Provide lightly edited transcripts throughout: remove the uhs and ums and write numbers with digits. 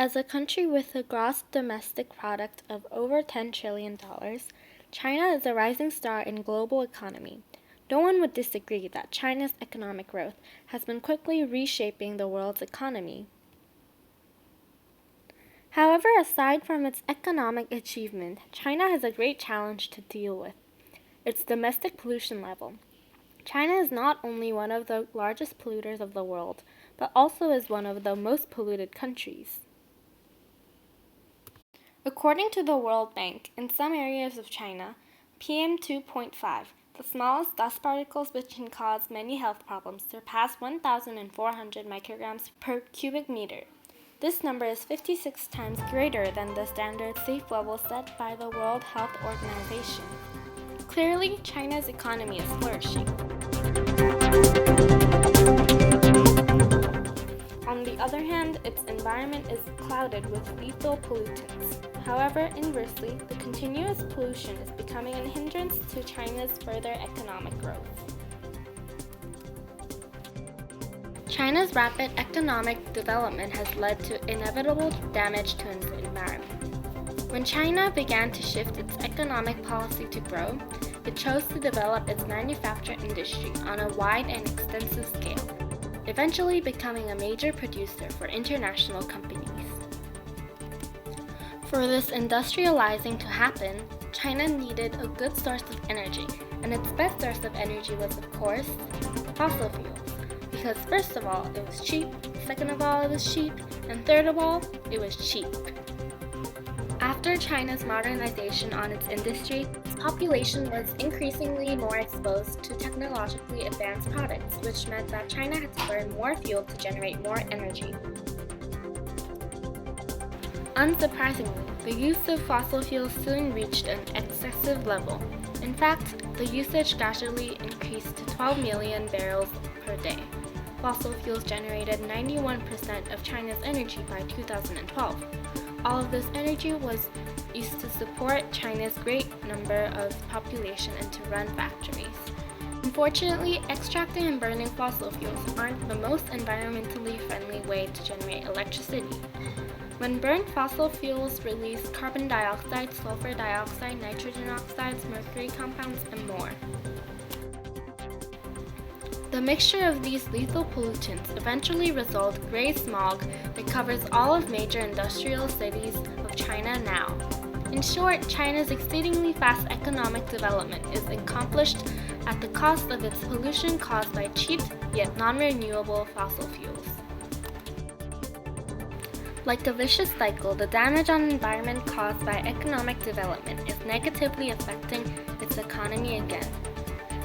As a country with a gross domestic product of over $10 trillion, China is a rising star in global economy. No one would disagree that China's economic growth has been quickly reshaping the world's economy. However, aside from its economic achievement, China has a great challenge to deal with: its domestic pollution level. China is not only one of the largest polluters of the world, but also is one of the most polluted countries. According to the World Bank, in some areas of China, PM2.5, the smallest dust particles which can cause many health problems, surpass 1,400 micrograms per cubic meter. This number is 56 times greater than the standard safe level set by the World Health Organization. Clearly, China's economy is flourishing. On the other hand, its environment is clouded with lethal pollutants. However, inversely, the continuous pollution is becoming a hindrance to China's further economic growth. China's rapid economic development has led to inevitable damage to its environment. When China began to shift its economic policy to grow, it chose to develop its manufacturing industry on a wide and extensive scale, eventually becoming a major producer for international companies. For this industrializing to happen, China needed a good source of energy, and its best source of energy was, of course, fossil fuels. Because first of all, it was cheap, second of all, it was cheap, and third of all, it was cheap. After China's modernization on its industry, its population was increasingly more exposed to technologically advanced products, which meant that China had to burn more fuel to generate more energy. Unsurprisingly, the use of fossil fuels soon reached an excessive level. In fact, the usage gradually increased to 12 million barrels per day. Fossil fuels generated 91% of China's energy by 2012. All of this energy was used to support China's great number of population and to run factories. Unfortunately, extracting and burning fossil fuels aren't the most environmentally friendly way to generate electricity. When burned, fossil fuels release carbon dioxide, sulfur dioxide, nitrogen oxides, mercury compounds, and more. The mixture of these lethal pollutants eventually results in gray smog that covers all of major industrial cities of China now. In short, China's exceedingly fast economic development is accomplished at the cost of its pollution caused by cheap yet non-renewable fossil fuels. Like a vicious cycle, the damage on the environment caused by economic development is negatively affecting its economy again.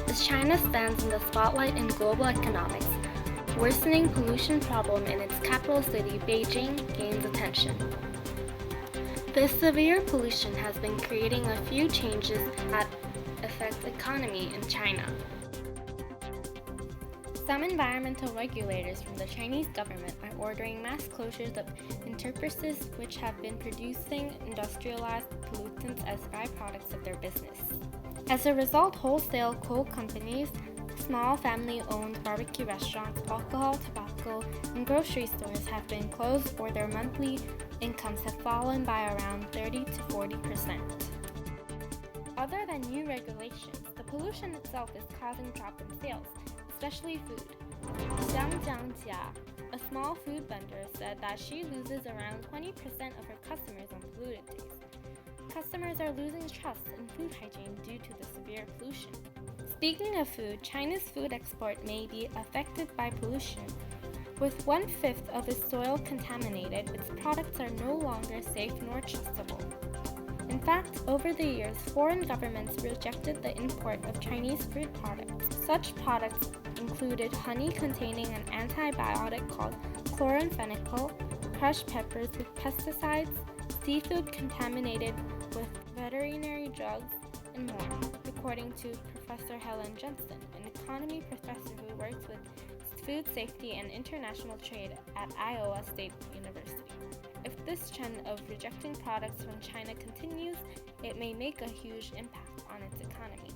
As China stands in the spotlight in global economics, worsening pollution problem in its capital city, Beijing, gains attention. This severe pollution has been creating a few changes that affect economy in China. Some environmental regulators from the Chinese government are ordering mass closures of enterprises which have been producing industrialized pollutants as byproducts of their business. As a result, wholesale coal companies, small family-owned barbecue restaurants, alcohol, tobacco, and grocery stores have been closed, or their monthly incomes have fallen by around 30 to 40%. Other than new regulations, the pollution itself is causing a drop in sales, especially food. Xiang Jiangjia, a small food vendor, said that she loses around 20% of her customers on polluted days. Customers are losing trust in food hygiene due to the severe pollution. Speaking of food, China's food export may be affected by pollution. With 1/5 of its soil contaminated, its products are no longer safe nor trustable. In fact, over the years, foreign governments rejected the import of Chinese fruit products. Such products included honey containing an antibiotic called chloramphenicol, crushed peppers with pesticides, seafood contaminated with veterinary drugs, and more, according to Professor Helen Jensen, an economy professor who works with food safety and international trade at Iowa State University. If this trend of rejecting products from China continues, it may make a huge impact on its economy.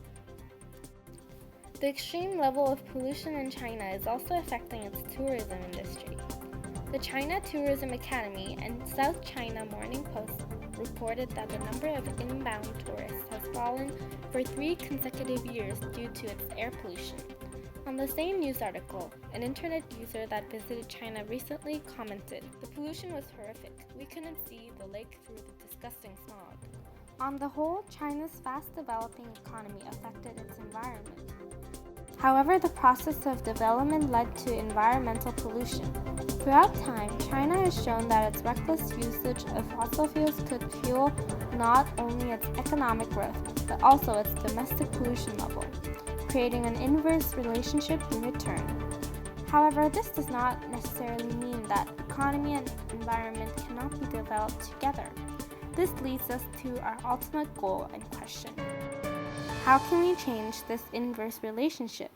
The extreme level of pollution in China is also affecting its tourism industry. The The China Tourism Academy and South China Morning Post reported that the number of inbound tourists has fallen for 3 consecutive years due to its air pollution. On the same news article, an internet user that visited China recently commented, "The pollution was horrific. We couldn't see the lake through the disgusting smog." On the whole, China's fast-developing economy affected its environment. However, the process of development led to environmental pollution. Throughout time, China has shown that its reckless usage of fossil fuels could fuel not only its economic growth, but also its domestic pollution level, creating an inverse relationship in return. However, this does not necessarily mean that economy and environment cannot be developed together. This leads us to our ultimate goal and question. How can we change this inverse relationship?